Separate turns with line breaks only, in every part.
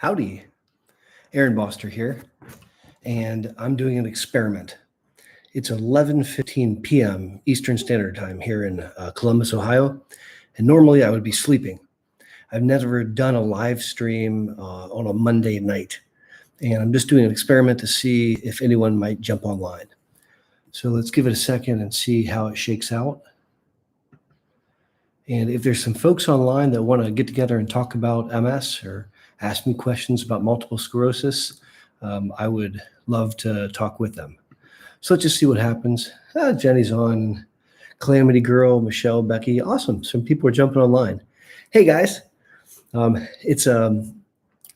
Howdy, Aaron Boster here, and I'm doing an experiment. It's 11:15 p.m. Eastern Standard Time here in Columbus, Ohio, and normally I would be sleeping. I've never done a live stream on a Monday night, and I'm just doing an experiment to see if anyone might jump online. So let's give it a second and see how it shakes out. And if there's some folks online that want to get together and talk about MS or ask me questions about multiple sclerosis, I would love to talk with them. So let's just see what happens. Jenny's on, Calamity Girl, Michelle, Becky. Awesome. Some people are jumping online. Hey, guys. It's not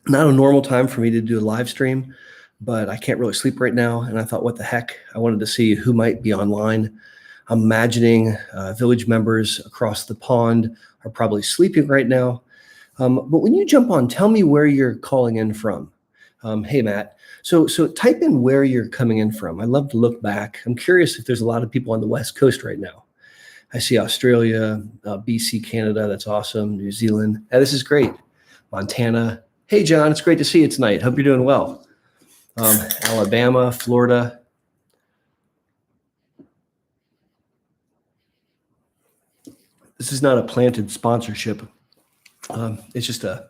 a normal time for me to do a live stream, but I can't really sleep right now. And I thought, what the heck? I wanted to see who might be online. I'm imagining village members across the pond are probably sleeping right now. But when you jump on, tell me where you're calling in from. Hey, Matt. So type in where you're coming in from. I love to look back. I'm curious if there's a lot of people on the West Coast right now. I see Australia, BC, Canada. That's awesome. New Zealand. This is great. Montana. Hey, John. It's great to see you tonight. Hope you're doing well. Alabama, Florida. This is not a planted sponsorship. It's just a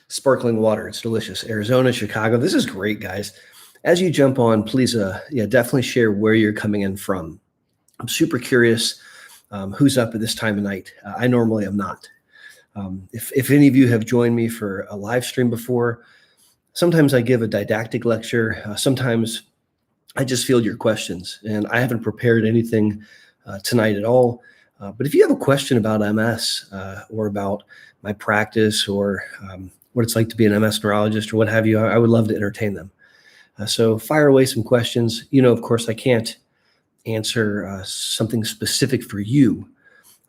sparkling water. It's delicious. Arizona, Chicago. This is great, guys. As you jump on, please, definitely share where you're coming in from. I'm super curious who's up at this time of night. I normally am not. If any of you have joined me for a live stream before, sometimes I give a didactic lecture. Sometimes I just field your questions, and I haven't prepared anything tonight at all. But if you have a question about MS or about my practice or what it's like to be an MS neurologist or what have you, I would love to entertain them. So fire away some questions. You know, of course, I can't answer something specific for you.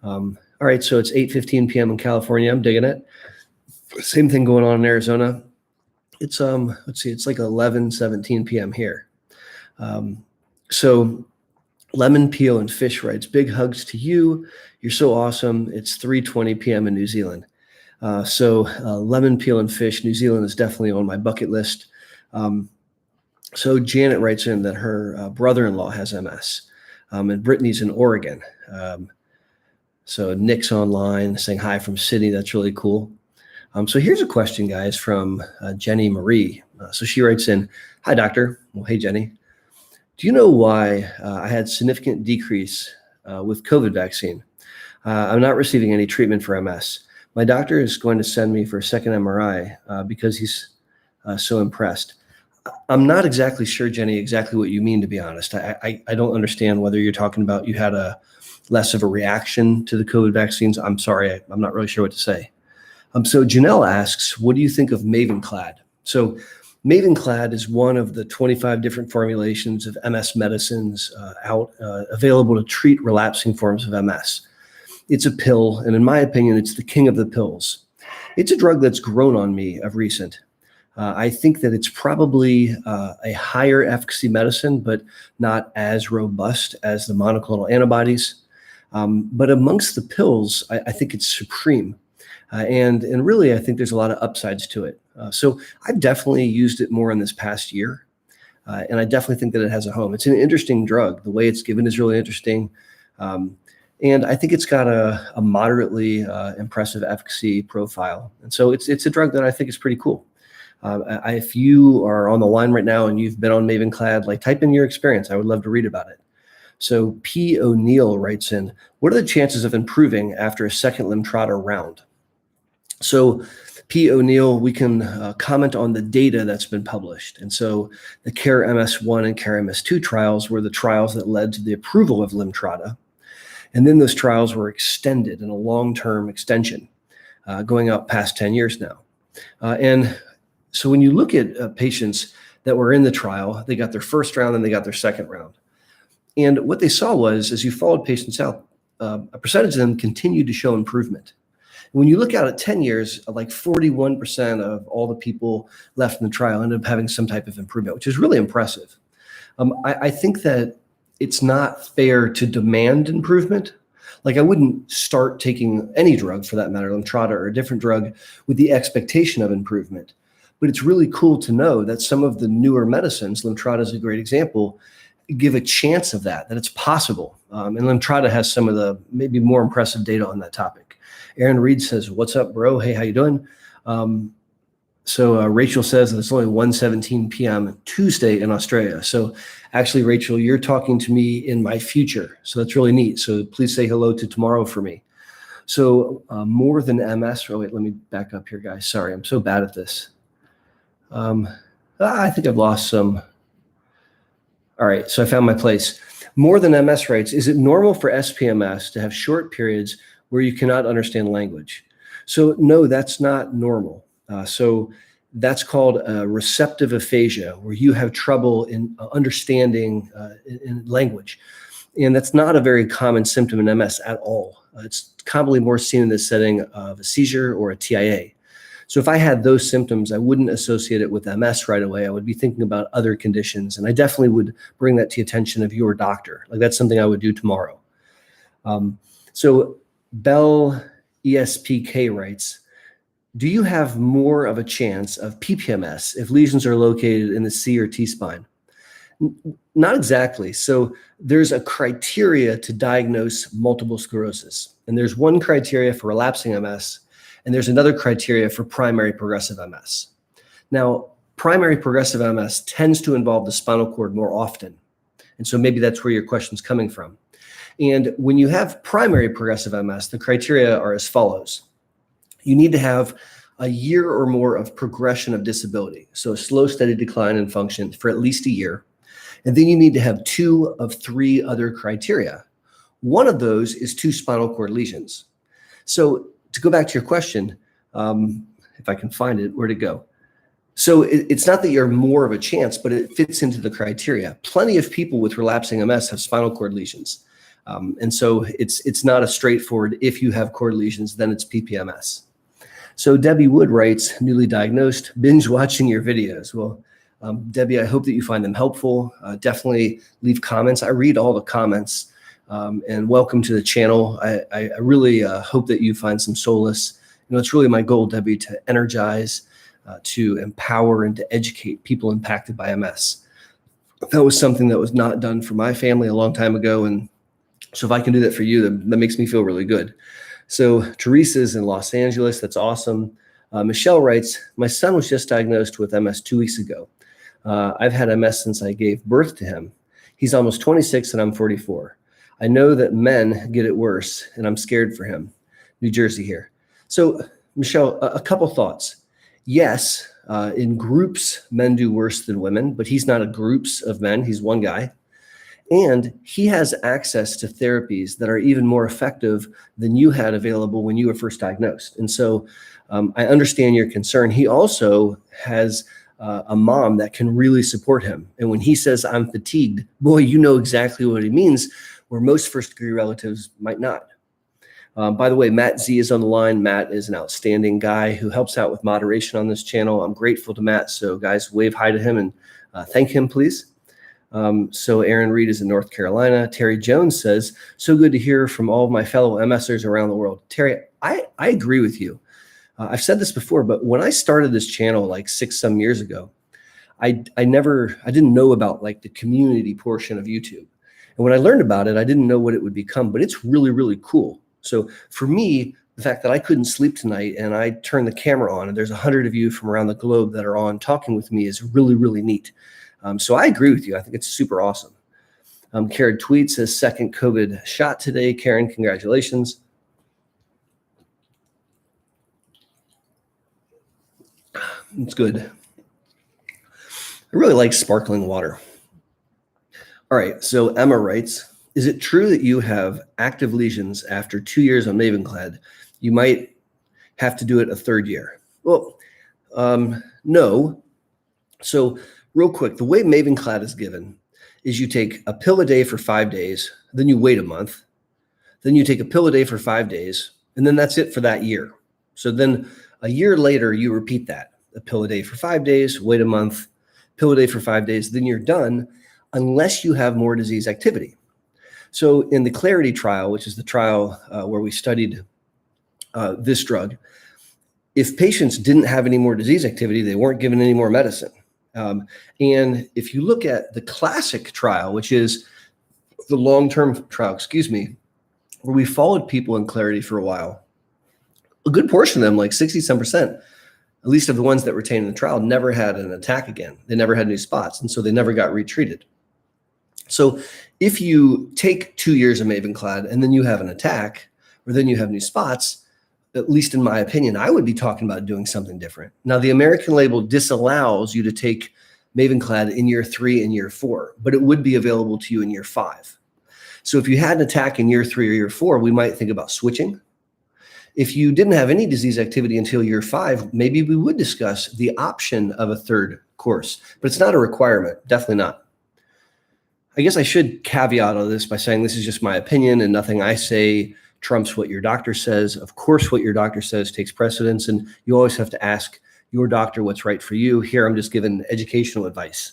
All right, so it's 8:15 p.m. in California. I'm digging it. Same thing going on in Arizona. It's let's see, it's like 11:17 p.m. here. So Lemon Peel and Fish writes, big hugs to you. You're so awesome. It's 3:20 p.m. in New Zealand. So Lemon Peel and Fish, New Zealand is definitely on my bucket list. So Janet writes in that her brother-in-law has MS, and Brittany's in Oregon. So Nick's online saying hi from Sydney. That's really cool. So here's a question, guys, from Jenny Marie. So she writes in, hi, doctor. Well, hey, Jenny. Do you know why I had significant decrease with COVID vaccine? I'm not receiving any treatment for MS. My doctor is going to send me for a second MRI because he's so impressed. I'm not exactly sure, Jenny, exactly what you mean, to be honest. I don't understand whether you're talking about you had a less of a reaction to the COVID vaccines. I'm sorry, I'm not really sure what to say. So Janelle asks, what do you think of Mavenclad? So Mavenclad is one of the 25 different formulations of MS medicines available to treat relapsing forms of MS. It's a pill, and in my opinion, it's the king of the pills. It's a drug that's grown on me of recent. I think that it's probably a higher efficacy medicine, but not as robust as the monoclonal antibodies. But amongst the pills, I think it's supreme. And really, I think there's a lot of upsides to it. So I've definitely used it more in this past year. And I definitely think that it has a home. It's an interesting drug. The way it's given is really interesting. And I think it's got a moderately impressive efficacy profile. And so it's a drug that I think is pretty cool. If you are on the line right now and you've been on Mavenclad, like type in your experience. I would love to read about it. So P. O'Neill writes in, what are the chances of improving after a second Lemtrada round? So P. O'Neill, we can comment on the data that's been published. And so the CARE-MS1 and CARE-MS2 trials were the trials that led to the approval of Lemtrada. And then those trials were extended in a long-term extension, going out past 10 years now. And so when you look at patients that were in the trial, they got their first round and they got their second round. And what they saw was, as you followed patients out, a percentage of them continued to show improvement. When you look out at 10 years, like 41% of all the people left in the trial ended up having some type of improvement, which is really impressive. I think that it's not fair to demand improvement. Like, I wouldn't start taking any drug, for that matter, Lemtrada or a different drug, with the expectation of improvement. But it's really cool to know that some of the newer medicines, Lemtrada is a great example, give a chance of that it's possible. And Lemtrada has some of the maybe more impressive data on that topic. Aaron Reed says, "What's up, bro? Hey, how you doing?" So Rachel says that it's only 1:17 p.m. Tuesday in Australia. So actually, Rachel, you're talking to me in my future. So that's really neat. So please say hello to tomorrow for me. So more than MS. Oh, wait, let me back up here, guys. Sorry, I'm so bad at this. I think I've lost some. All right, so I found my place. More than MS writes, is it normal for SPMS to have short periods where you cannot understand language? So no, that's not normal. So that's called receptive aphasia, where you have trouble in understanding in language. And that's not a very common symptom in MS at all. It's commonly more seen in the setting of a seizure or a TIA. So if I had those symptoms, I wouldn't associate it with MS right away. I would be thinking about other conditions, and I definitely would bring that to the attention of your doctor. Like that's something I would do tomorrow. So Bell ESPK writes, do you have more of a chance of PPMS if lesions are located in the C or T spine? Not exactly. So there's a criteria to diagnose multiple sclerosis, and there's one criteria for relapsing MS, and there's another criteria for primary progressive MS. Now, primary progressive MS tends to involve the spinal cord more often. And so maybe that's where your question's coming from. And when you have primary progressive MS, the criteria are as follows. You need to have a year or more of progression of disability. So a slow, steady decline in function for at least a year. And then you need to have 2 of 3 other criteria. One of those is 2 spinal cord lesions. So to go back to your question, if I can find it, where'd it go? So it's not that you're more of a chance, but it fits into the criteria. Plenty of people with relapsing MS have spinal cord lesions. And so it's not a straightforward, if you have cord lesions, then it's PPMS. So Debbie Wood writes, newly diagnosed, binge watching your videos. Well, Debbie, I hope that you find them helpful. Definitely leave comments. I read all the comments. And welcome to the channel. I really hope that you find some solace. You know, it's really my goal, Debbie, to energize, to empower, and to educate people impacted by MS. That was something that was not done for my family a long time ago. And so if I can do that for you, that makes me feel really good. So Teresa's in Los Angeles. That's awesome. Michelle writes, my son was just diagnosed with MS 2 weeks ago. I've had MS since I gave birth to him. He's almost 26 and I'm 44. I know that men get it worse, and I'm scared for him. New Jersey here. So, Michelle, a couple thoughts. Yes, in groups, men do worse than women, but he's not a groups of men. He's one guy. And he has access to therapies that are even more effective than you had available when you were first diagnosed. And so I understand your concern. He also has a mom that can really support him. And when he says, I'm fatigued, boy, you know exactly what he means, where most first-degree relatives might not. By the way, Matt Z is on the line. Matt is an outstanding guy who helps out with moderation on this channel. I'm grateful to Matt. So guys, wave hi to him and thank him, please. So Aaron Reed is in North Carolina. Terry Jones says, so good to hear from all of my fellow MSers around the world. Terry, I agree with you. I've said this before, but when I started this channel like 6 years ago, I didn't know about like the community portion of YouTube. And when I learned about it, I didn't know what it would become, but it's really, really cool. So for me, the fact that I couldn't sleep tonight and I turned the camera on and there's 100 of you from around the globe that are on talking with me is really, really neat. So I agree with you. I think it's super awesome. Karen Tweet says, second COVID shot today. Karen, congratulations. It's good. I really like sparkling water. All right, so Emma writes, is it true that you have active lesions after 2 years on Mavenclad? You might have to do it a 3rd year. Well, no. So real quick, the way Mavenclad is given is you take a pill a day for 5 days, then you wait a month, then you take a pill a day for 5 days, and then that's it for that year. So then a year later, you repeat that. A pill a day for 5 days, wait a month, pill a day for 5 days, then you're done, unless you have more disease activity. So in the Clarity trial, which is the trial where we studied this drug, if patients didn't have any more disease activity, they weren't given any more medicine. And if you look at the classic trial, which is the long-term trial, where we followed people in Clarity for a while, a good portion of them, like 60-some%, at least of the ones that retained in the trial, never had an attack again. They never had new spots, and so they never got retreated. So if you take 2 years of Mavenclad and then you have an attack, or then you have new spots, at least in my opinion, I would be talking about doing something different. Now, the American label disallows you to take Mavenclad in year 3 and year 4, but it would be available to you in year 5. So if you had an attack in year 3 or year 4, we might think about switching. If you didn't have any disease activity until year 5, maybe we would discuss the option of a third course, but it's not a requirement, definitely not. I guess I should caveat all this by saying this is just my opinion and nothing I say trumps what your doctor says. Of course, what your doctor says takes precedence, and you always have to ask your doctor what's right for you. Here, I'm just giving educational advice.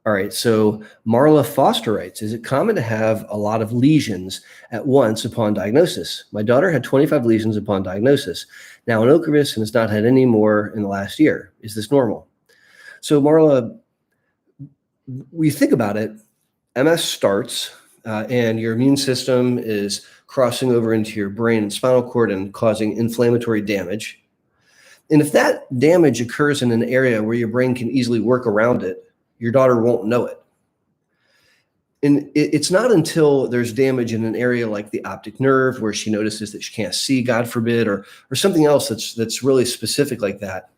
All right, so Marla Foster writes, is it common to have a lot of lesions at once upon diagnosis? My daughter had 25 lesions upon diagnosis. Now an Ocrevus and has not had any more in the last year. Is this normal? So Marla, we think about it, MS starts and your immune system is crossing over into your brain and spinal cord and causing inflammatory damage. And if that damage occurs in an area where your brain can easily work around it, your daughter won't know it. And it's not until there's damage in an area like the optic nerve where she notices that she can't see, God forbid, or something else that's really specific like that,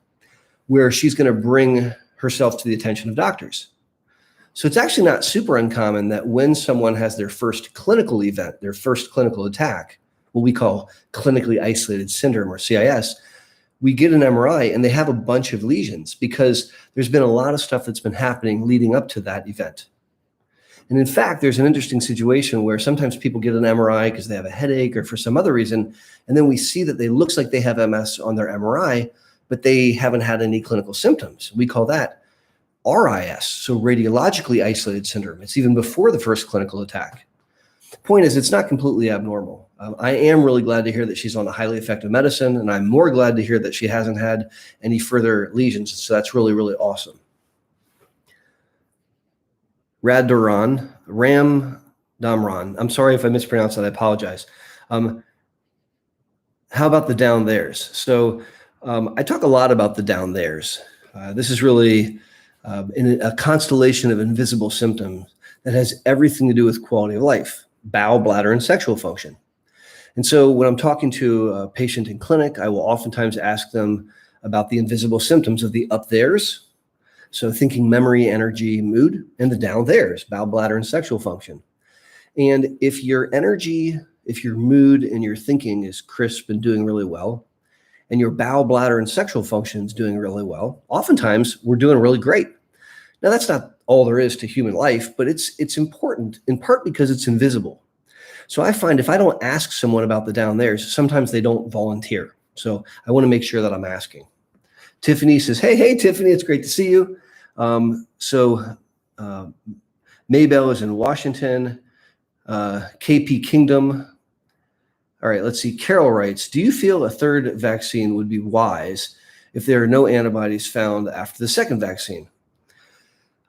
where she's going to bring herself to the attention of doctors. So it's actually not super uncommon that when someone has their first clinical event, their first clinical attack, what we call clinically isolated syndrome or CIS, we get an MRI and they have a bunch of lesions because there's been a lot of stuff that's been happening leading up to that event. And in fact, there's an interesting situation where sometimes people get an MRI because they have a headache or for some other reason, and then we see that it looks like they have MS on their MRI, but they haven't had any clinical symptoms. We call that RIS, so radiologically isolated syndrome. It's even before the first clinical attack. The point is, it's not completely abnormal. I am really glad to hear that she's on a highly effective medicine, and I'm more glad to hear that she hasn't had any further lesions. So that's really, really awesome. Ram Damran. I'm sorry if I mispronounced that. I apologize. How about the down there's? So I talk a lot about the down there's. This is really in a constellation of invisible symptoms that has everything to do with quality of life, bowel, bladder, and sexual function. And so when I'm talking to a patient in clinic, I will oftentimes ask them about the invisible symptoms of the up there's. So thinking memory, energy, mood, and the down there's, bowel, bladder, and sexual function. And if your energy, if your mood and your thinking is crisp and doing really well, and your bowel, bladder, and sexual function is doing really well, oftentimes we're doing really great. Now, that's not all there is to human life, but it's important in part because it's invisible. So I find if I don't ask someone about the down there's, sometimes they don't volunteer. So I want to make sure that I'm asking. Tiffany says, hey, Tiffany, it's great to see you. Maybell is in Washington. KP Kingdom. All right, let's see. Carol writes, do you feel a third vaccine would be wise if there are no antibodies found after the second vaccine?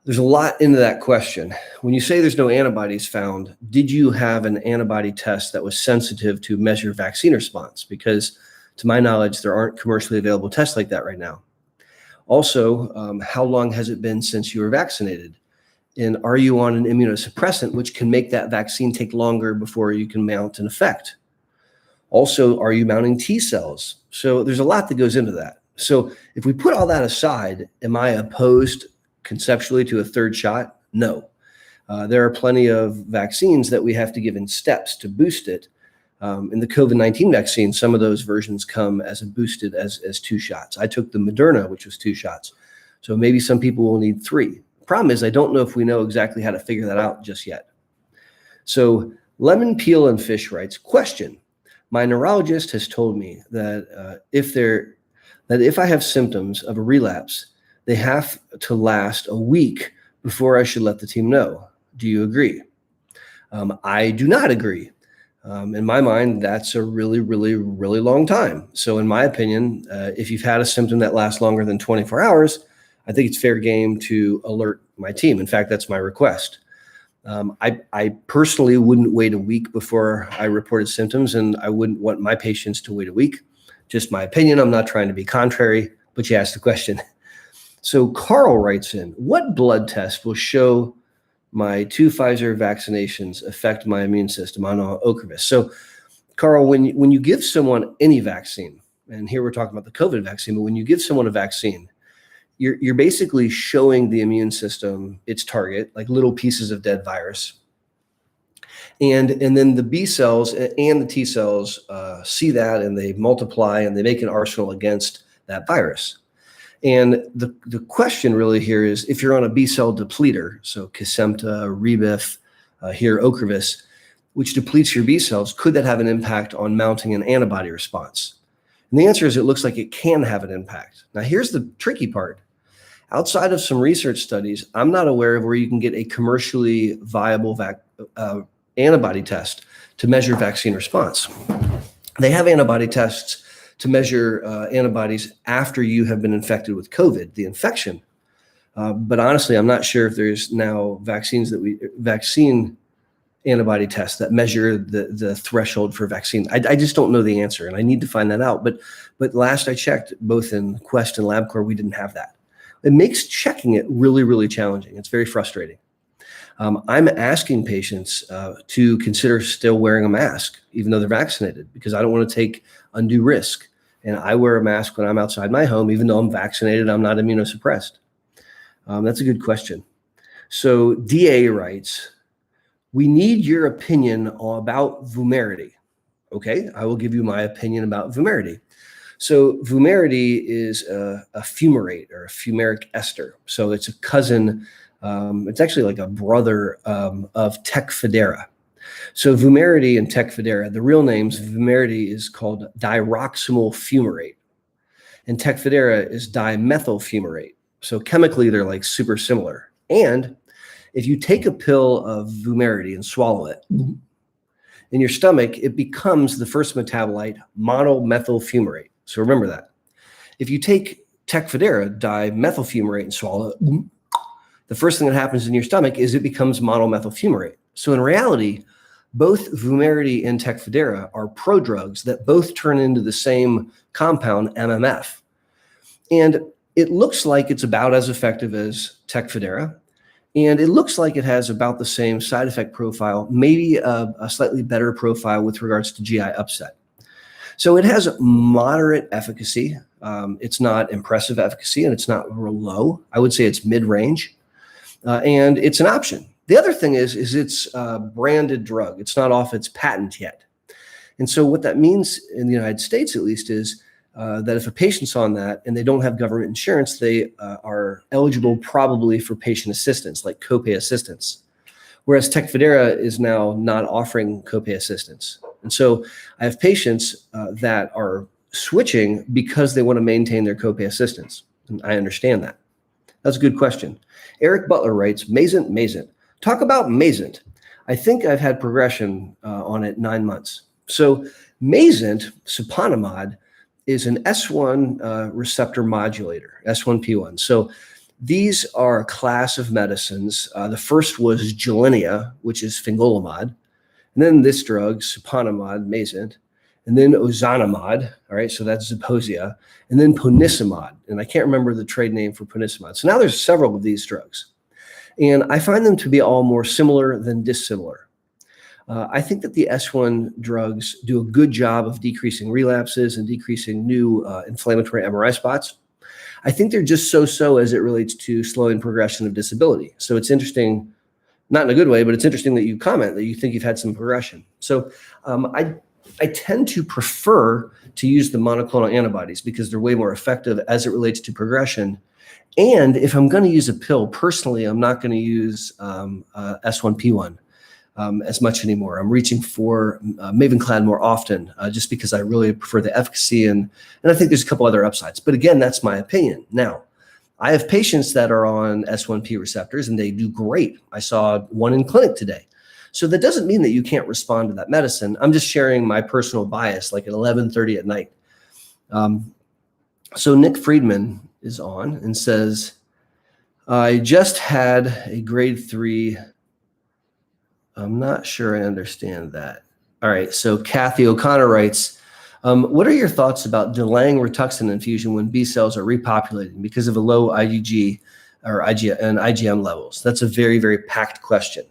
There's a lot into that question. When you say there's no antibodies found, did you have an antibody test that was sensitive to measure vaccine response? Because to my knowledge, there aren't commercially available tests like that right now. Also, how long has it been since you were vaccinated? And are you on an immunosuppressant, which can make that vaccine take longer before you can mount an effect? Also, are you mounting T cells? So there's a lot that goes into that. So if we put all that aside, am I opposed conceptually to a third shot? No. There are plenty of vaccines that we have to give in steps to boost it. In the COVID-19 vaccine, some of those versions come as a boosted as 2 shots. I took the Moderna, which was 2 shots. So maybe some people will need 3. Problem is, I don't know if we know exactly how to figure that out just yet. So Lemon Peel and Fish writes, question. My neurologist has told me that if I have symptoms of a relapse, they have to last a week before I should let the team know. Do you agree? I do not agree. In my mind, that's a really, really, really long time. So in my opinion, if you've had a symptom that lasts longer than 24 hours, I think it's fair game to alert my team. In fact, that's my request. I personally wouldn't wait a week before I reported symptoms, and I wouldn't want my patients to wait a week. Just my opinion. I'm not trying to be contrary, but you asked the question. So Carl writes in, what blood test will show my 2 Pfizer vaccinations affect my immune system on Ocrevus? So Carl, when you give someone any vaccine, and here we're talking about the COVID vaccine, but when you give someone a vaccine, you're basically showing the immune system its target, like little pieces of dead virus. And then the B cells and the T cells see that, and they multiply and they make an arsenal against that virus. And the question really here is, if you're on a B cell depleter, so Kesimpta, Rebif, here Ocrevus, which depletes your B cells, could that have an impact on mounting an antibody response? And the answer is it looks like it can have an impact. Now, here's the tricky part. Outside of some research studies, I'm not aware of where you can get a commercially viable antibody test to measure vaccine response. They have antibody tests to measure antibodies after you have been infected with COVID, the infection. But honestly, I'm not sure if there's now vaccine antibody tests that measure the threshold for vaccine. I just don't know the answer, and I need to find that out. But last I checked, both in Quest and LabCorp, we didn't have that. It makes checking it really, really challenging. It's very frustrating. I'm asking patients to consider still wearing a mask, even though they're vaccinated, because I don't want to take undue risk. And I wear a mask when I'm outside my home, even though I'm vaccinated, I'm not immunosuppressed. That's a good question. So DA writes, we need your opinion about Vumerity. Okay, I will give you my opinion about Vumerity. So Vumerity is a fumarate or a fumaric ester. So it's a cousin, it's actually like a brother of Tecfidera. So Vumerity and Tecfidera, the real names, Vumerity is called diroximel fumarate, and Tecfidera is dimethyl fumarate. So chemically, they're like super similar. And if you take a pill of Vumerity and swallow it, in your stomach, it becomes the first metabolite, monomethyl fumarate. So remember that. If you take Tecfidera, dimethyl fumarate, and swallow it, the first thing that happens in your stomach is it becomes monomethyl fumarate. So in reality, both Vumerity and Tecfidera are prodrugs that both turn into the same compound, MMF. And it looks like it's about as effective as Tecfidera. And it looks like it has about the same side effect profile, maybe a slightly better profile with regards to GI upset. So it has moderate efficacy. It's not impressive efficacy, and it's not real low. I would say it's mid-range, and it's an option. The other thing is it's a branded drug. It's not off its patent yet. And so what that means in the United States, at least, is that if a patient's on that and they don't have government insurance, they are eligible probably for patient assistance, like copay assistance. Whereas Tecfidera is now not offering copay assistance. And so I have patients that are switching because they want to maintain their copay assistance. And I understand that. That's a good question. Eric Butler writes, Mayzent. Talk about Mayzent. I think I've had progression on it 9 months. So Mayzent, siponimod, is an S1 receptor modulator, S1P1. So these are a class of medicines. The first was Gilenya, which is fingolimod. And then this drug, siponimod, Mayzent. And then ozanimod, all right, so that's Zeposia. And then ponesimod. And I can't remember the trade name for ponesimod. So now there's several of these drugs. And I find them to be all more similar than dissimilar. I think that the S1 drugs do a good job of decreasing relapses and decreasing new inflammatory MRI spots. I think they're just so-so as it relates to slowing progression of disability. So it's interesting, not in a good way, but it's interesting that you comment that you think you've had some progression. So I tend to prefer to use the monoclonal antibodies because they're way more effective as it relates to progression. And if I'm going to use a pill, personally, I'm not going to use S1P1 as much anymore. I'm reaching for Mavenclad more often just because I really prefer the efficacy, and I think there's a couple other upsides. But again, that's my opinion. Now, I have patients that are on S1P receptors and they do great. I saw one in clinic today. So that doesn't mean that you can't respond to that medicine. I'm just sharing my personal bias, like at 11:30 at night. So Nick Friedman is on and says, I just had a grade 3. I'm not sure I understand that. All right, so Kathy O'Connor writes, what are your thoughts about delaying Rituxan infusion when B cells are repopulating because of a low IgG or IgM levels? That's a very, very packed question.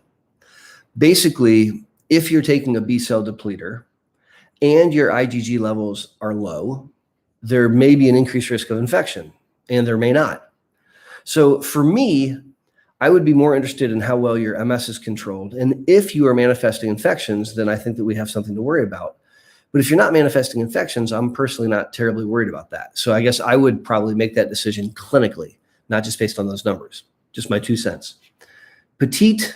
Basically, if you're taking a B cell depleter and your IgG levels are low, there may be an increased risk of infection, and there may not. So for me, I would be more interested in how well your MS is controlled. And if you are manifesting infections, then I think that we have something to worry about. But if you're not manifesting infections, I'm personally not terribly worried about that. So I guess I would probably make that decision clinically, not just based on those numbers. Just my 2 cents. Petite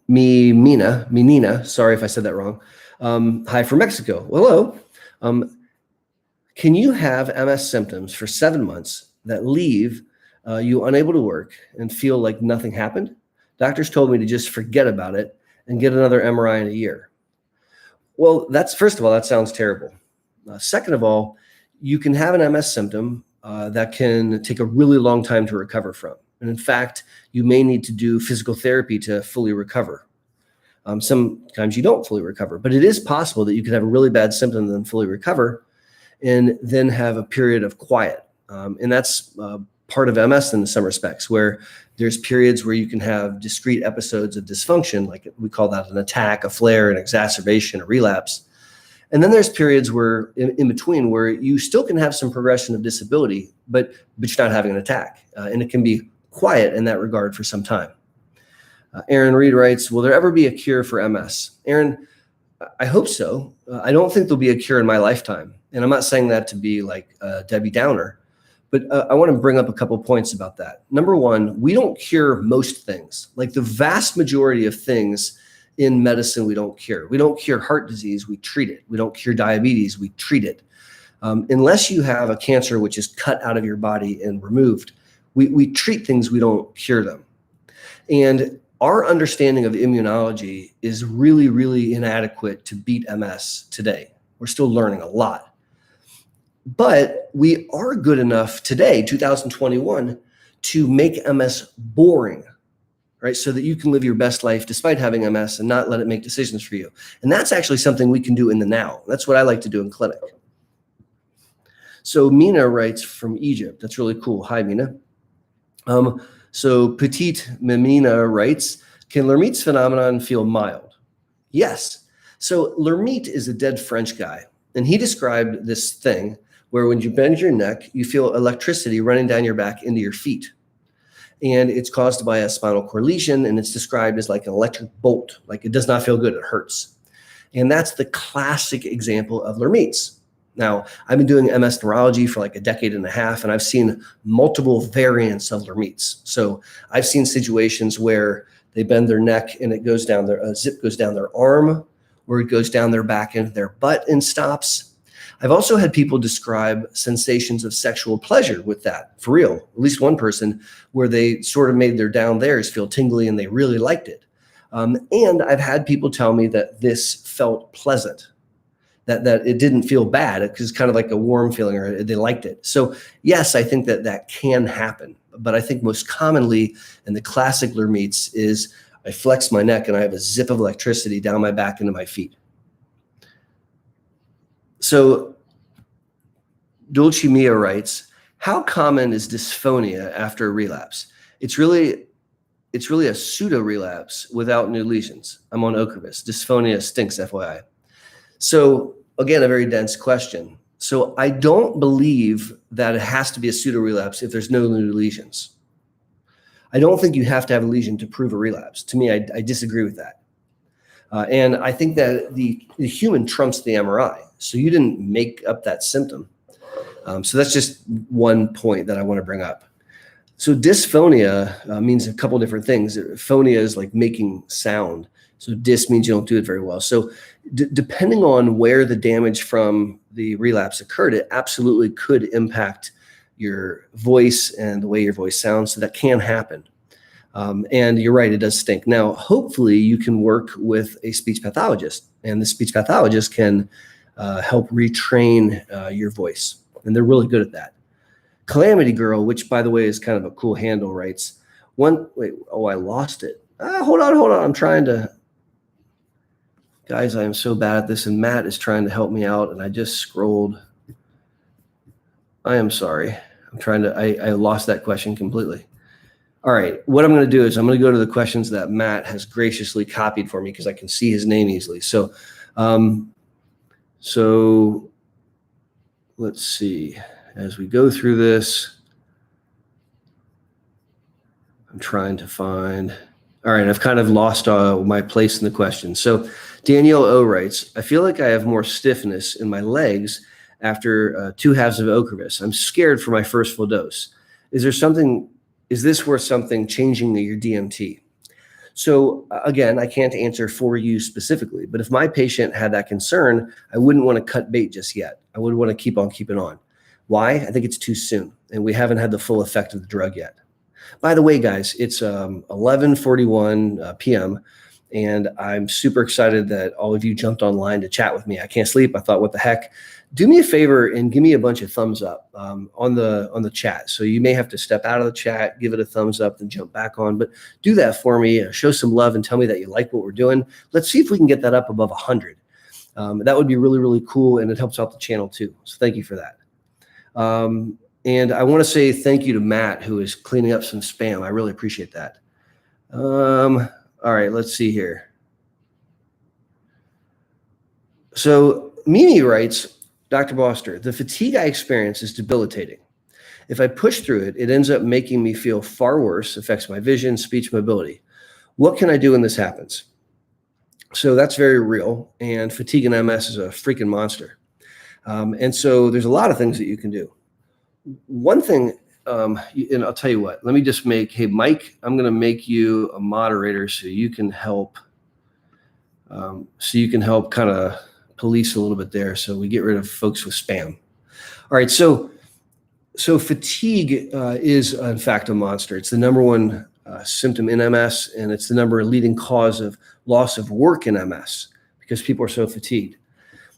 Menina, sorry if I said that wrong. Hi from Mexico. Hello. Can you have MS symptoms for 7 months that leave you unable to work and feel like nothing happened? Doctors told me to just forget about it and get another MRI in a year. Well, first of all, that sounds terrible. Second of all, you can have an MS symptom that can take a really long time to recover from. And in fact, you may need to do physical therapy to fully recover. Sometimes you don't fully recover, but it is possible that you could have a really bad symptom and then fully recover and then have a period of quiet. And that's part of MS in some respects, where there's periods where you can have discrete episodes of dysfunction, like we call that an attack, a flare, an exacerbation, a relapse. And then there's periods where in between where you still can have some progression of disability, but you're not having an attack. And it can be quiet in that regard for some time. Aaron Reed writes, will there ever be a cure for MS? Aaron, I hope so. I don't think there'll be a cure in my lifetime. And I'm not saying that to be like Debbie Downer, but I want to bring up a couple points about that. Number one, we don't cure most things. Like the vast majority of things in medicine, we don't cure. We don't cure heart disease, we treat it. We don't cure diabetes, we treat it. Unless you have a cancer which is cut out of your body and removed, we treat things, we don't cure them. And our understanding of immunology is really, really inadequate to beat MS today. We're still learning a lot. But we are good enough today, 2021, to make MS boring, right? So that you can live your best life despite having MS and not let it make decisions for you. And that's actually something we can do in the now. That's what I like to do in clinic. So Mina writes from Egypt. That's really cool. Hi, Mina. So Petite Memina writes, can Lermite's phenomenon feel mild? Yes. So Lermite is a dead French guy. And he described this thing where when you bend your neck, you feel electricity running down your back into your feet. And it's caused by a spinal cord lesion, and it's described as like an electric bolt. Like it does not feel good, it hurts. And that's the classic example of Lermite's. Now, I've been doing MS neurology for like a decade and a half, and I've seen multiple variants of Lermite's. So I've seen situations where they bend their neck and it goes down a zip goes down their arm, or it goes down their back into their butt and stops. I've also had people describe sensations of sexual pleasure with that, for real. At least one person where they sort of made their down theirs feel tingly and they really liked it. And I've had people tell me that this felt pleasant, that it didn't feel bad. It was kind of like a warm feeling, or they liked it. So yes, I think that can happen. But I think most commonly in the classic Lermite's is I flex my neck and I have a zip of electricity down my back into my feet. So Dulcimia writes, how common is dysphonia after a relapse? It's really a pseudo relapse without new lesions. I'm on Ocrevus. Dysphonia stinks, FYI. So again, a very dense question. So I don't believe that it has to be a pseudo relapse if there's no new lesions. I don't think you have to have a lesion to prove a relapse. To me, I disagree with that. And I think that the human trumps the MRI. So you didn't make up that symptom. So that's just one point that I want to bring up. So dysphonia means a couple different things. Phonia is like making sound. So dys means you don't do it very well. So depending on where the damage from the relapse occurred, it absolutely could impact your voice and the way your voice sounds. So that can happen. And you're right, it does stink. Now, hopefully you can work with a speech pathologist, and the speech pathologist can help retrain your voice. And they're really good at that. Calamity Girl, which by the way is kind of a cool handle, writes, I lost it. Hold on. I'm trying to, guys, I am so bad at this, and Matt is trying to help me out, and I just scrolled. I am sorry. I lost that question completely. All right, what I'm going to do is I'm going to go to the questions that Matt has graciously copied for me because I can see his name easily. So let's see. As we go through this, I'm trying to find. All right, I've kind of lost my place in the question. So Danielle O writes, I feel like I have more stiffness in my legs after 2 halves of Ocrevus. I'm scared for my first full dose. Is this worth something changing your DMT? So again, I can't answer for you specifically, but if my patient had that concern, I wouldn't want to cut bait just yet. I would want to keep on keeping on. Why? I think it's too soon, and we haven't had the full effect of the drug yet. By the way, guys, it's 11:41 p.m., and I'm super excited that all of you jumped online to chat with me. I can't sleep. I thought, what the heck? Do me a favor and give me a bunch of thumbs up on the chat. So you may have to step out of the chat, give it a thumbs up, then jump back on. But do that for me. Show some love and tell me that you like what we're doing. Let's see if we can get that up above 100. That would be really, really cool, and it helps out the channel too. So thank you for that. And I want to say thank you to Matt, who is cleaning up some spam. I really appreciate that. All right, let's see here. So Mimi writes, Dr. Boster, the fatigue I experience is debilitating. If I push through it, it ends up making me feel far worse, affects my vision, speech, mobility. What can I do when this happens? So that's very real, and fatigue and MS is a freaking monster. And so there's a lot of things that you can do. One thing, and I'll tell you what, let me just hey, Mike, I'm going to make you a moderator so you can help kind of police a little bit there, so we get rid of folks with spam. All right, so fatigue is in fact a monster. It's the number one symptom in MS, and it's the leading cause of loss of work in MS because people are so fatigued.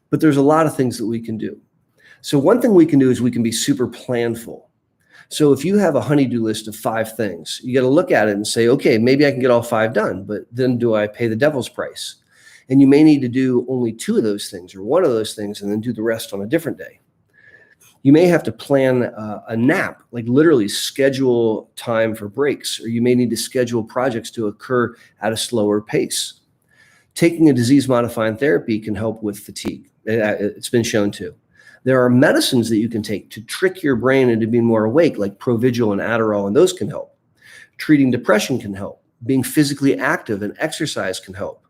But there's a lot of things that we can do. So one thing we can do is we can be super planful. So if you have a honey-do list of 5 things, you got to look at it and say, okay, maybe I can get all 5 done, but then do I pay the devil's price? And you may need to do only 2 of those things or 1 of those things and then do the rest on a different day. You may have to plan a nap, like literally schedule time for breaks, or you may need to schedule projects to occur at a slower pace. Taking a disease-modifying therapy can help with fatigue. It's been shown to. There are medicines that you can take to trick your brain into being more awake, like Provigil and Adderall, and those can help. Treating depression can help. Being physically active and exercise can help.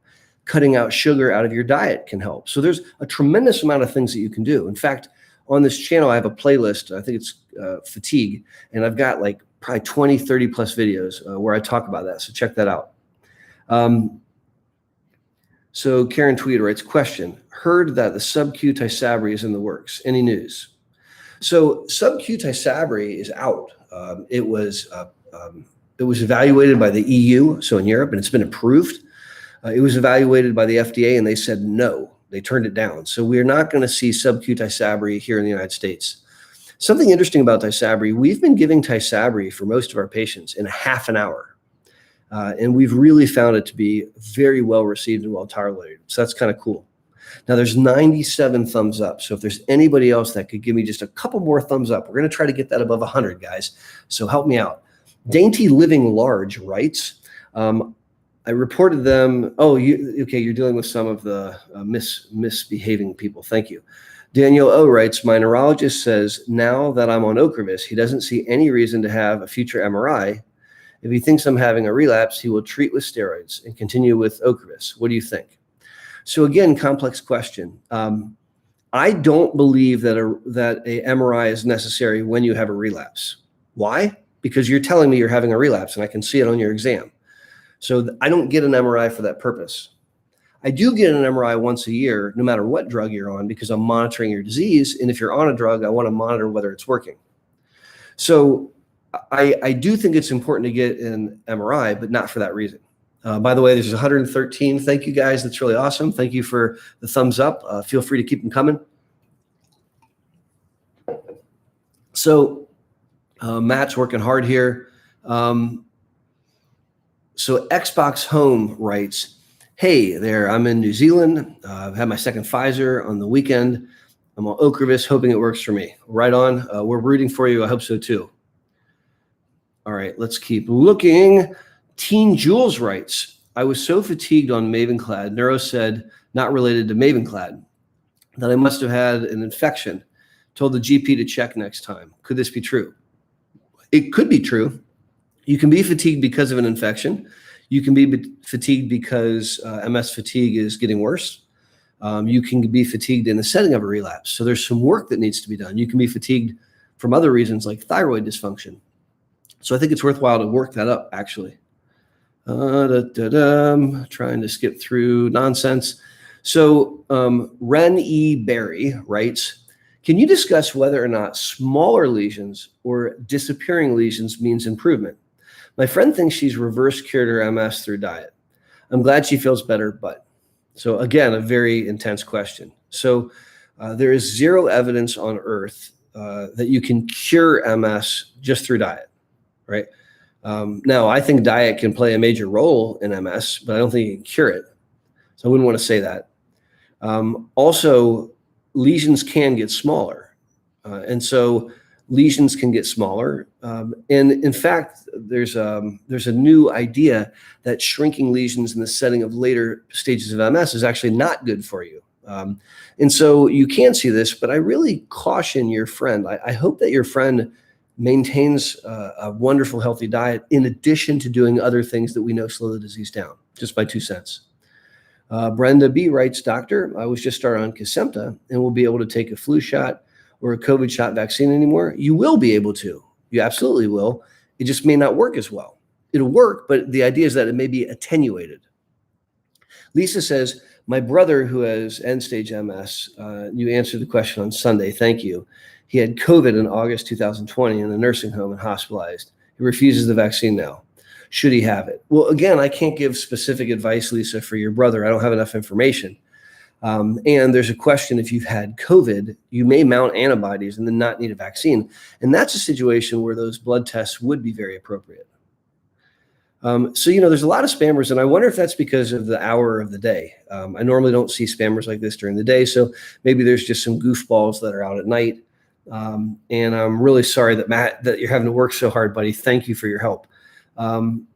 Cutting out sugar out of your diet can help. So there's a tremendous amount of things that you can do. In fact, on this channel, I have a playlist. I think it's fatigue, and I've got like probably 20, 30 plus videos where I talk about that. So check that out. So Karen Tweed writes, question, heard that the sub-Q Tysabri is in the works. Any news? So sub-Q Tysabri is out. It was evaluated by the EU, so in Europe, and it's been approved. It was evaluated by the FDA, and they said no. They turned it down. So we're not going to see sub-Q Tysabri here in the United States. Something interesting about Tysabri, we've been giving Tysabri for most of our patients in a half an hour. And we've really found it to be very well received and well tolerated. So that's kind of cool. Now there's 97 thumbs up. So if there's anybody else that could give me just a couple more thumbs up, we're going to try to get that above 100, guys. So help me out. Dainty Living Large writes, I reported them. Oh, okay. You're dealing with some of the misbehaving people. Thank you. Daniel O writes, my neurologist says now that I'm on Ocrevus, he doesn't see any reason to have a future MRI. If he thinks I'm having a relapse, he will treat with steroids and continue with Ocrevus. What do you think? So again, complex question. I don't believe that a MRI is necessary when you have a relapse. Why? Because you're telling me you're having a relapse and I can see it on your exam. So I don't get an MRI for that purpose. I do get an MRI once a year, no matter what drug you're on, because I'm monitoring your disease. And if you're on a drug, I want to monitor whether it's working. So I do think it's important to get an MRI, but not for that reason. By the way, there's 113. Thank you guys. That's really awesome. Thank you for the thumbs up. Feel free to keep them coming. So Matt's working hard here. So Xbox Home writes, hey there, I'm in New Zealand. I've had my second Pfizer on the weekend. I'm on Ocrevus, hoping it works for me. Right on. We're rooting for you. I hope so too. All right, let's keep looking. Teen Jules writes, I was so fatigued on Mavenclad, neuro said, not related to Mavenclad, that I must have had an infection. Told the GP to check next time. Could this be true? It could be true. You can be fatigued because of an infection. You can be fatigued because MS fatigue is getting worse. You can be fatigued in the setting of a relapse. So there's some work that needs to be done. You can be fatigued from other reasons like thyroid dysfunction. So I think it's worthwhile to work that up, actually. Trying to skip through nonsense. So Ren E. Berry writes, can you discuss whether or not smaller lesions or disappearing lesions means improvement? My friend thinks she's reverse cured her MS through diet. I'm glad she feels better, but. So again, a very intense question. So there is zero evidence on earth that you can cure MS just through diet, right? Now, I think diet can play a major role in MS, but I don't think you can cure it. So I wouldn't want to say that. Also, lesions can get smaller. And so lesions can get smaller. And in fact, there's a new idea that shrinking lesions in the setting of later stages of MS is actually not good for you. And so you can see this, but I really caution your friend. I hope that your friend maintains a wonderful, healthy diet in addition to doing other things that we know slow the disease down, just by 2 cents. Brenda B. writes, Doctor, I was just started on Kesimpta and will be able to take a flu shot or a COVID shot vaccine anymore. You will be able to. You absolutely will. It just may not work as well. It'll work, but the idea is that it may be attenuated. Lisa says, my brother who has end-stage MS, you answered the question on Sunday, thank you. He had COVID in August 2020 in a nursing home and hospitalized. He refuses the vaccine now. Should he have it? Well, again, I can't give specific advice, Lisa, for your brother. I don't have enough information. And there's a question, if you've had COVID, you may mount antibodies and then not need a vaccine. And that's a situation where those blood tests would be very appropriate. So, there's a lot of spammers, and I wonder if that's because of the hour of the day. I normally don't see spammers like this during the day, so maybe there's just some goofballs that are out at night. And I'm really sorry that Matt, that you're having to work so hard, buddy. Thank you for your help.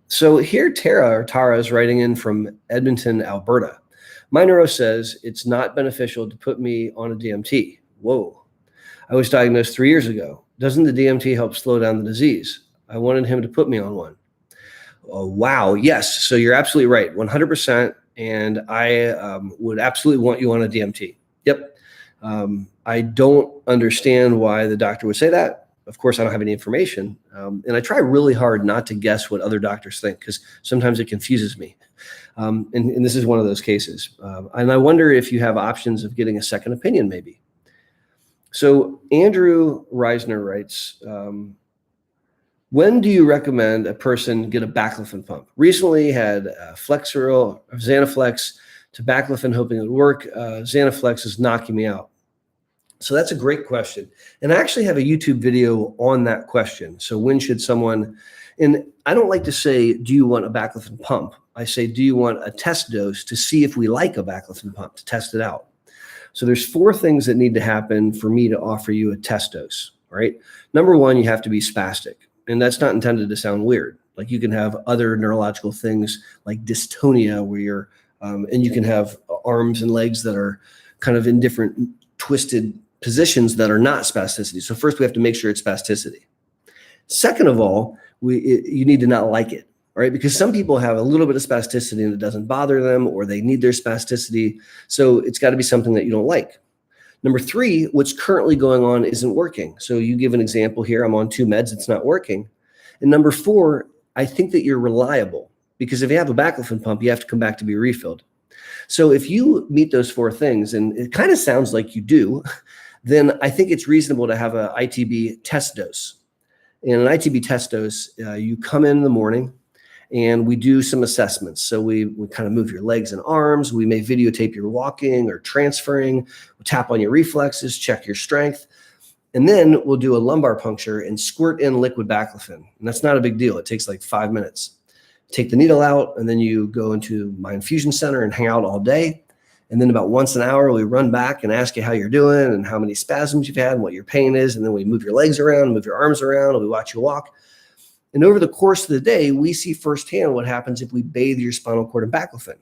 So here Tara is writing in from Edmonton, Alberta. My neuro says it's not beneficial to put me on a DMT. Whoa. I was diagnosed 3 years ago. Doesn't the DMT help slow down the disease? I wanted him to put me on one. Oh, wow. Yes. So you're absolutely right. 100%. And I would absolutely want you on a DMT. Yep. I don't understand why the doctor would say that. Of course, I don't have any information. And I try really hard not to guess what other doctors think because sometimes it confuses me. And this is one of those cases. And I wonder if you have options of getting a second opinion maybe. So Andrew Reisner writes, when do you recommend a person get a baclofen pump? Recently had Flexeril, Xanaflex to baclofen, hoping it would work. Xanaflex is knocking me out. So that's a great question. And I actually have a YouTube video on that question. So when should someone, and I don't like to say, do you want a baclofen pump? I say, do you want a test dose to see if we like a baclofen pump, to test it out? So there's 4 things that need to happen for me to offer you a test dose, right? Number 1, you have to be spastic. And that's not intended to sound weird. Like you can have other neurological things like dystonia where you're, and you can have arms and legs that are kind of in different twisted positions that are not spasticity. So first we have to make sure it's spasticity. Second of all, you need to not like it, right? Because some people have a little bit of spasticity and it doesn't bother them, or they need their spasticity. So it's got to be something that you don't like. Number 3, what's currently going on isn't working. So you give an example here, I'm on 2 meds, it's not working. And number 4, I think that you're reliable, because if you have a baclofen pump, you have to come back to be refilled. So if you meet those 4 things, and it kind of sounds like you do, then I think it's reasonable to have a ITB test dose. In an ITB test dose, you come in the morning and we do some assessments. So we kind of move your legs and arms. We may videotape your walking or transferring. We'll tap on your reflexes, check your strength. And then we'll do a lumbar puncture and squirt in liquid baclofen. And that's not a big deal. It takes like 5 minutes. Take the needle out, and then you go into my infusion center and hang out all day. And then about once an hour, we run back and ask you how you're doing and how many spasms you've had and what your pain is. And then we move your legs around, move your arms around, and we watch you walk. And over the course of the day, we see firsthand what happens if we bathe your spinal cord in baclofen.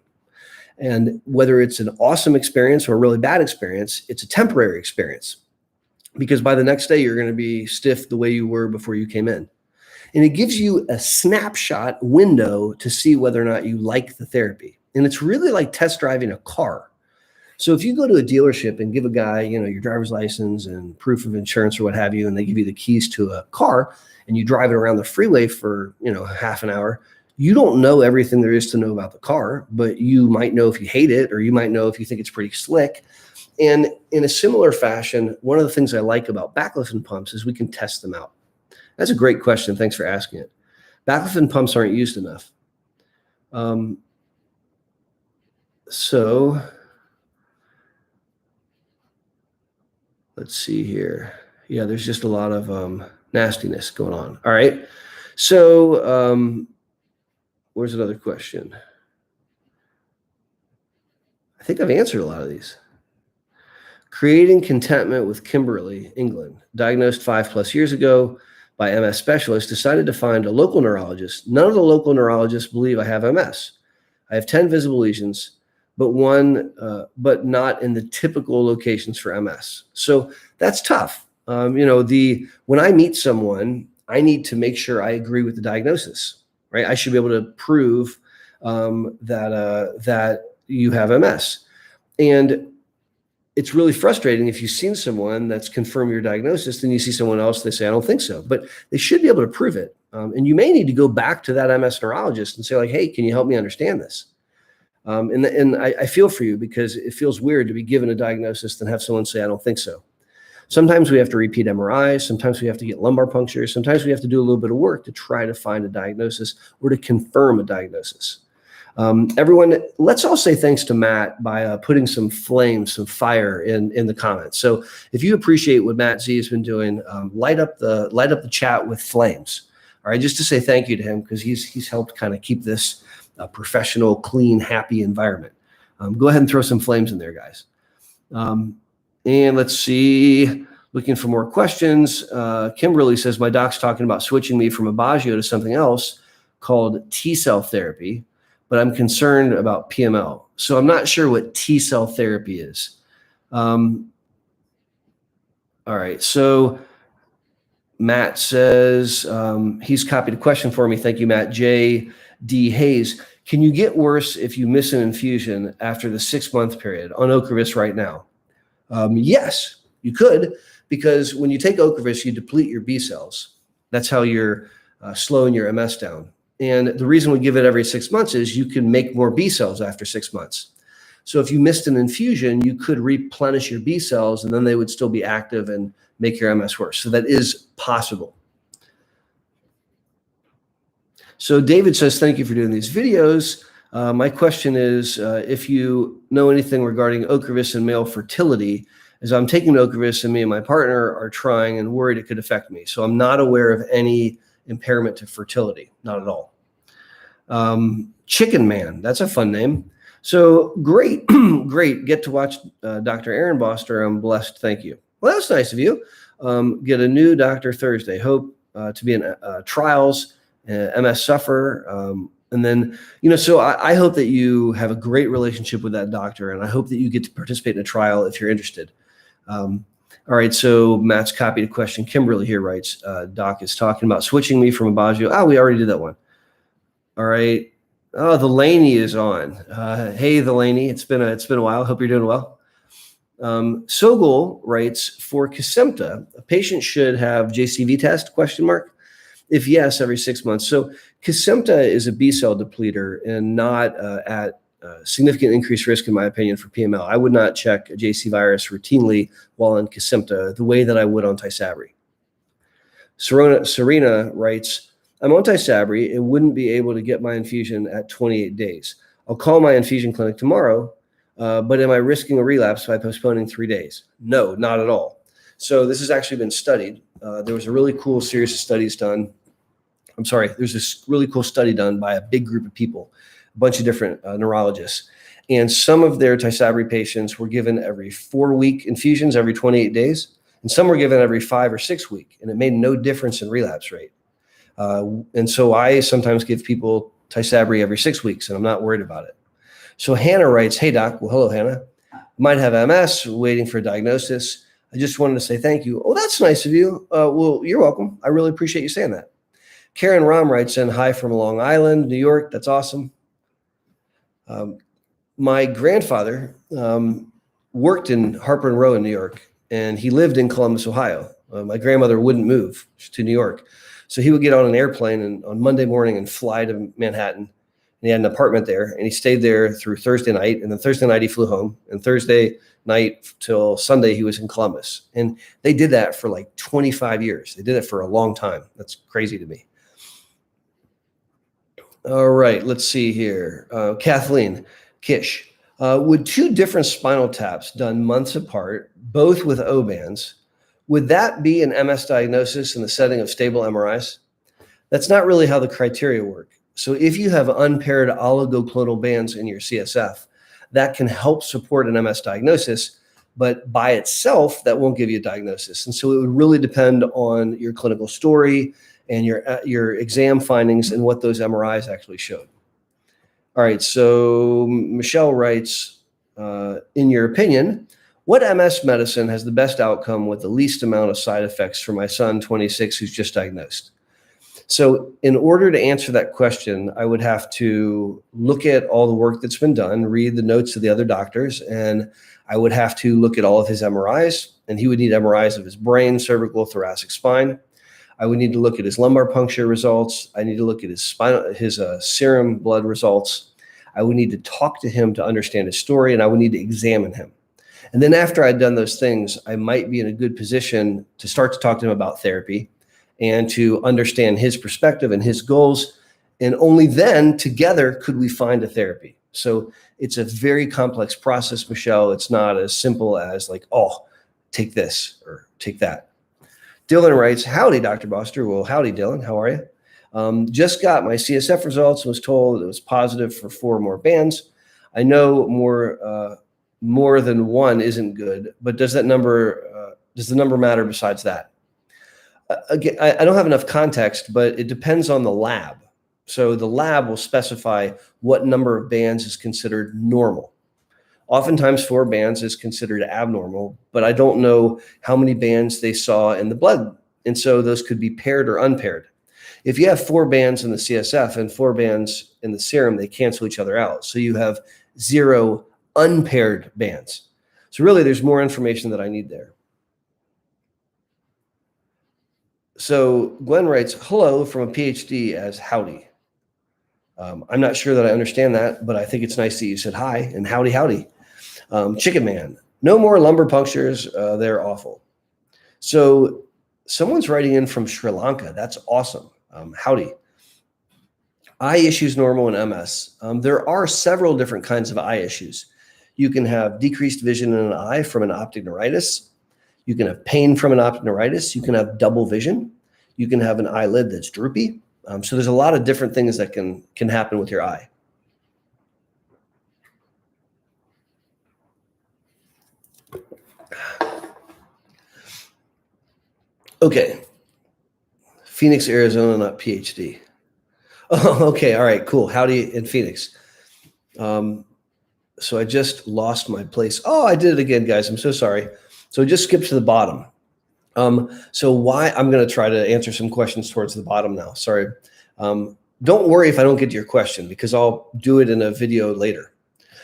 And whether it's an awesome experience or a really bad experience, it's a temporary experience. Because by the next day, you're going to be stiff the way you were before you came in. And it gives you a snapshot window to see whether or not you like the therapy. And it's really like test driving a car. So if you go to a dealership and give a guy, your driver's license and proof of insurance or what have you, and they give you the keys to a car and you drive it around the freeway for, half an hour, you don't know everything there is to know about the car, but you might know if you hate it, or you might know if you think it's pretty slick. And in a similar fashion, one of the things I like about baclofen pumps is we can test them out. That's a great question. Thanks for asking it. Baclofen pumps aren't used enough. So let's see here. Yeah, there's just a lot of nastiness going on. All right. So where's another question? I think I've answered a lot of these. Creating contentment with Kimberly, England, diagnosed 5+ years ago by MS specialist, decided to find a local neurologist. None of the local neurologists believe I have MS. I have 10 visible lesions, but not in the typical locations for MS. So that's tough. When I meet someone, I need to make sure I agree with the diagnosis, right? I should be able to prove that you have MS. And it's really frustrating if you've seen someone that's confirmed your diagnosis, then you see someone else, they say, I don't think so. But they should be able to prove it. And you may need to go back to that MS neurologist and say, like, hey, can you help me understand this? And I feel for you, because it feels weird to be given a diagnosis and have someone say, I don't think so. Sometimes we have to repeat MRIs. Sometimes we have to get lumbar punctures. Sometimes we have to do a little bit of work to try to find a diagnosis or to confirm a diagnosis. Everyone, let's all say thanks to Matt by putting some flames, some fire in the comments. So if you appreciate what Matt Z has been doing, light up the chat with flames. All right, just to say thank you to him, because he's helped kind of keep this a professional, clean, happy environment. Go ahead and throw some flames in there, guys. And let's see, looking for more questions. Kimberly says, my doc's talking about switching me from Aubagio to something else called T-cell therapy, but I'm concerned about PML. So I'm not sure what T-cell therapy is. All right, so Matt says, he's copied a question for me. Thank you, Matt. J.D. Hayes, can you get worse if you miss an infusion after the 6-month period on Ocrevus right now? Yes, you could, because when you take Ocrevus, you deplete your B cells. That's how you're slowing your MS down. And the reason we give it every 6 months is you can make more B cells after 6 months. So if you missed an infusion, you could replenish your B cells, and then they would still be active and make your MS worse. So that is possible. So David says, thank you for doing these videos. My question is, if you know anything regarding Ocrevus and male fertility, as I'm taking Ocrevus and me and my partner are trying and worried it could affect me. So I'm not aware of any impairment to fertility, not at all. Chicken Man, that's a fun name. So great, great. Get to watch Dr. Aaron Boster. I'm blessed. Thank you. Well, that's nice of you. Get a new doctor Thursday. Hope to be in trials, MS sufferer. And then, so I hope that you have a great relationship with that doctor, and I hope that you get to participate in a trial if you're interested. All right, so Matt's copied a question. Kimberly here writes, Doc is talking about switching me from Aubagio. Oh, we already did that one. All right. Oh, the Laney is on. Hey, the Laney, it's been a while. Hope you're doing well. Sogol writes, for Kesimpta, a patient should have JCV test, ? If yes, every 6 months. So Kesimpta is a B-cell depleter and not at significant increased risk, in my opinion, for PML. I would not check a JC virus routinely while on Kesimpta the way that I would on Tysabri. Serena writes, I'm on Tysabri and wouldn't be able to get my infusion at 28 days. I'll call my infusion clinic tomorrow, but am I risking a relapse by postponing 3 days? No, not at all. So this has actually been studied. There was a really cool series of studies done. There's this really cool study done by a big group of people, a bunch of different neurologists. And some of their Tysabri patients were given every 4-week infusions every 28 days. And some were given every 5 or 6 week, and it made no difference in relapse rate. And so I sometimes give people Tysabri every 6 weeks, and I'm not worried about it. So Hannah writes, hey, doc. Well, hello, Hannah. Might have MS, waiting for a diagnosis. I just wanted to say thank you. Oh, that's nice of you. Well, you're welcome. I really appreciate you saying that. Karen Rom writes in, hi from Long Island, New York. That's awesome. My grandfather worked in Harper and Row in New York, and he lived in Columbus, Ohio. My grandmother wouldn't move to New York. So he would get on an airplane and on Monday morning and fly to Manhattan. And he had an apartment there, and he stayed there through Thursday night. And then Thursday night he flew home, and Thursday night till Sunday he was in Columbus. And they did that for like 25 years. They did it for a long time. That's crazy to me. All right, let's see here. Kathleen Kish. Would 2 different spinal taps done months apart, both with O-bands, would that be an MS diagnosis in the setting of stable MRIs? That's not really how the criteria work. So if you have unpaired oligoclonal bands in your CSF, that can help support an MS diagnosis, but by itself, that won't give you a diagnosis. And so it would really depend on your clinical story and your exam findings and what those MRIs actually showed. All right, so Michelle writes, in your opinion, what MS medicine has the best outcome with the least amount of side effects for my son, 26, who's just diagnosed? So in order to answer that question, I would have to look at all the work that's been done, read the notes of the other doctors, and I would have to look at all of his MRIs, and he would need MRIs of his brain, cervical, thoracic, spine. I would need to look at his lumbar puncture results. I need to look at his serum blood results. I would need to talk to him to understand his story, and I would need to examine him. And then after I'd done those things, I might be in a good position to start to talk to him about therapy and to understand his perspective and his goals. And only then together could we find a therapy. So it's a very complex process, Michelle. It's not as simple as like, oh, take this or take that. Dylan writes, howdy, Dr. Boster. Well, howdy, Dylan. How are you? Just got my CSF results and was told it was positive for 4 more bands. I know more than 1 isn't good, but does the number matter besides that? Again, I don't have enough context, but it depends on the lab. So the lab will specify what number of bands is considered normal. Oftentimes 4 bands is considered abnormal, but I don't know how many bands they saw in the blood. And so those could be paired or unpaired. If you have 4 bands in the CSF and 4 bands in the serum, they cancel each other out. So you have 0 unpaired bands. So really there's more information that I need there. So Glenn writes, hello from a PhD as howdy. I'm not sure that I understand that, but I think it's nice that you said hi and howdy, howdy. Chicken Man, no more lumbar punctures. They're awful. So someone's writing in from Sri Lanka. That's awesome. Howdy. Eye issues normal in MS. There are several different kinds of eye issues. You can have decreased vision in an eye from an optic neuritis. You can have pain from an optic neuritis. You can have double vision. You can have an eyelid that's droopy. So there's a lot of different things that can happen with your eye. Okay. Phoenix, Arizona, not PhD. Oh, okay. All right, cool. Howdy in Phoenix. So I just lost my place. Oh, I did it again, guys. I'm so sorry. So just skip to the bottom. So why I'm going to try to answer some questions towards the bottom now. Sorry. Don't worry if I don't get to your question because I'll do it in a video later.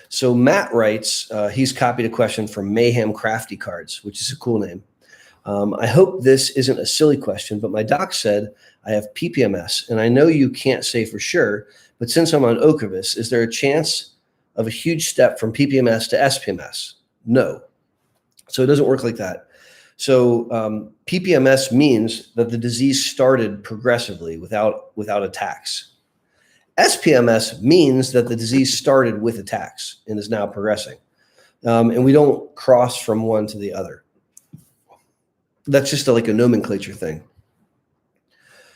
So Matt writes, he's copied a question from Mayhem Crafty Cards, which is a cool name. I hope this isn't a silly question, but my doc said I have Ppms, and I know you can't say for sure, but since I'm on Ocrevus, is there a chance of a huge step from Ppms to SPMS? No. So it doesn't work like that. So PPMS means that the disease started progressively without attacks. SPMS means that the disease started with attacks and is now progressing. And we don't cross from one to the other. That's just like a nomenclature thing.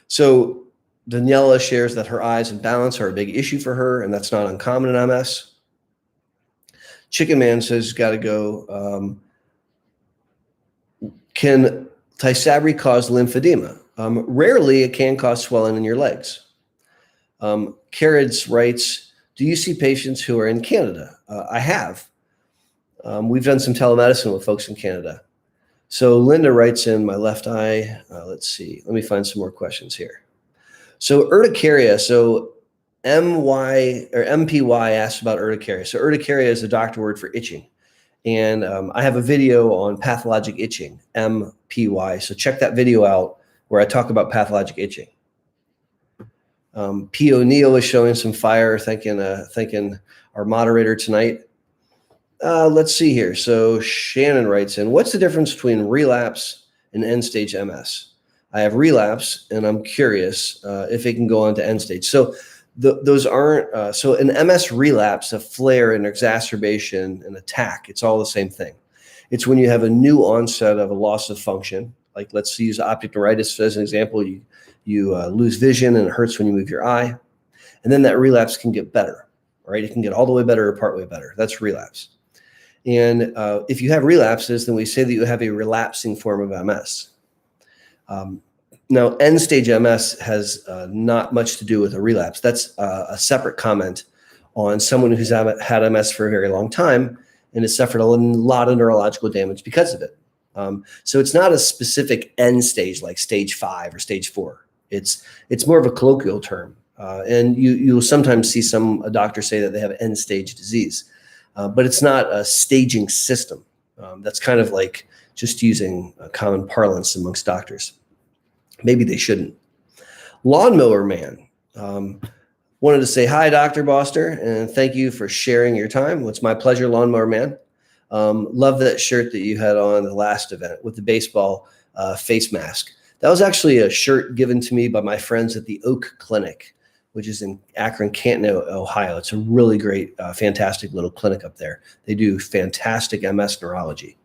So Daniela shares that her eyes and balance are a big issue for her, and that's not uncommon in MS. Chicken Man says, got to go. Can Tysabri cause lymphedema? Rarely, it can cause swelling in your legs. Carrots writes, do you see patients who are in Canada? I have. We've done some telemedicine with folks in Canada. So Linda writes in my left eye. Let's see. Let me find some more questions here. So urticaria. So MPY asked about urticaria. So urticaria is a doctor word for itching. And I have a video on pathologic itching, MPY. So check that video out where I talk about pathologic itching. P. O'Neill is showing some fire, thanking our moderator tonight. Let's see here. So Shannon writes in, what's the difference between relapse and end-stage MS? I have relapse, and I'm curious if it can go on to end-stage. So those aren't, so an MS relapse, a flare, an exacerbation, an attack, it's all the same thing. It's when you have a new onset of a loss of function. Like let's use optic neuritis as an example. You lose vision and it hurts when you move your eye. And then that relapse can get better, right? It can get all the way better or part way better. That's relapse. And if you have relapses, then we say that you have a relapsing form of MS. Now, end-stage MS has not much to do with a relapse. That's a separate comment on someone who's had MS for a very long time and has suffered a lot of neurological damage because of it. So it's not a specific end stage like stage 5 or stage 4. It's more of a colloquial term. And you'll sometimes see a doctor say that they have end-stage disease. But it's not a staging system. That's kind of like just using common parlance amongst doctors. Maybe they shouldn't. Lawnmower Man wanted to say, hi, Dr. Boster, and thank you for sharing your time. It's my pleasure, Lawnmower Man. Love that shirt that you had on the last event with the baseball face mask. That was actually a shirt given to me by my friends at the Oak Clinic, which is in Akron, Canton, Ohio. It's a really great, fantastic little clinic up there. They do fantastic MS neurology.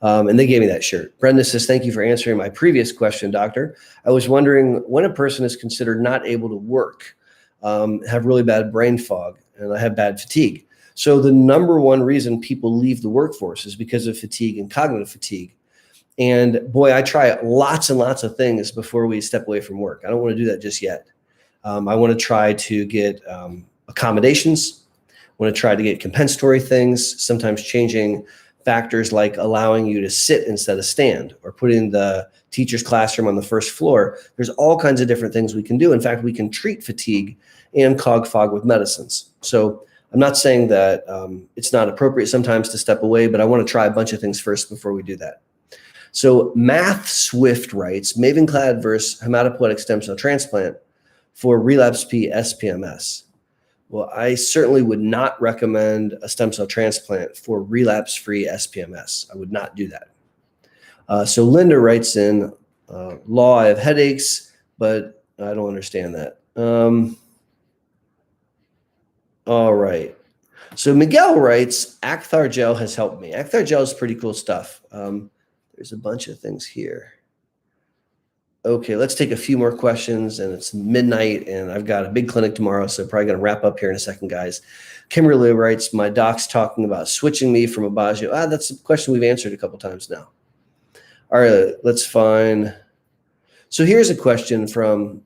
And they gave me that shirt. Brenda says, thank you for answering my previous question, doctor. I was wondering when a person is considered not able to work, have really bad brain fog, and I have bad fatigue. So the number one reason people leave the workforce is because of fatigue and cognitive fatigue. And boy, I try lots and lots of things before we step away from work. I don't want to do that just yet. I want to try to get accommodations. I want to try to get compensatory things, sometimes changing factors like allowing you to sit instead of stand or putting the teacher's classroom on the first floor. There's all kinds of different things we can do. In fact, we can treat fatigue and cog fog with medicines. So I'm not saying that it's not appropriate sometimes to step away, but I want to try a bunch of things first before we do that. So Math Swift writes, Mavenclad versus hematopoietic stem cell transplant for relapse P SPMS. Well, I certainly would not recommend a stem cell transplant for relapse-free SPMS. I would not do that. So Linda writes in, law, I have headaches, but I don't understand that. All right. So Miguel writes, Acthar gel has helped me. Acthar gel is pretty cool stuff. There's a bunch of things here. Okay, let's take a few more questions, and it's midnight, and I've got a big clinic tomorrow, so probably going to wrap up here in a second, guys. Kimberly writes, my doc's talking about switching me from Aubagio. That's a question we've answered a couple times now. All right, let's find. So here's a question from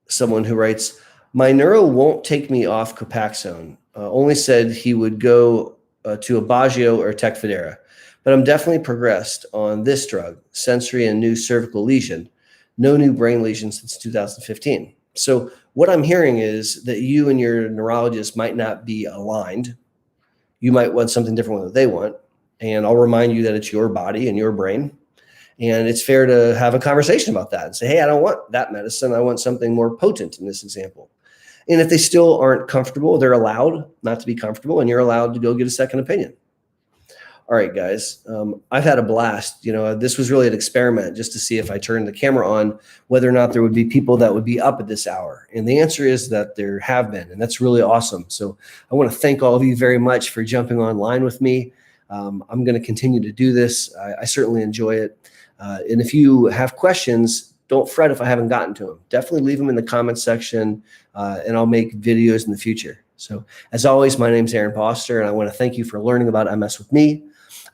someone who writes, my neuro won't take me off Copaxone. Only said he would go to Aubagio or Tecfidera. But I'm definitely progressed on this drug, sensory and new cervical lesion, no new brain lesion since 2015. So what I'm hearing is that you and your neurologist might not be aligned. You might want something different than they want. And I'll remind you that it's your body and your brain. And it's fair to have a conversation about that and say, hey, I don't want that medicine. I want something more potent in this example. And if they still aren't comfortable, they're allowed not to be comfortable, and you're allowed to go get a second opinion. All right, guys, I've had a blast. This was really an experiment just to see if I turned the camera on, whether or not there would be people that would be up at this hour. And the answer is that there have been, and that's really awesome. So I want to thank all of you very much for jumping online with me. I'm going to continue to do this. I certainly enjoy it. And if you have questions, don't fret if I haven't gotten to them. Definitely leave them in the comments section, and I'll make videos in the future. So as always, my name's Aaron Boster, and I want to thank you for learning about MS with me.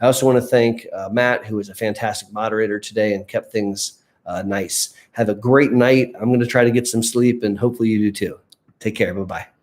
I also want to thank Matt, who was a fantastic moderator today and kept things nice. Have a great night. I'm going to try to get some sleep, and hopefully you do too. Take care. Bye-bye.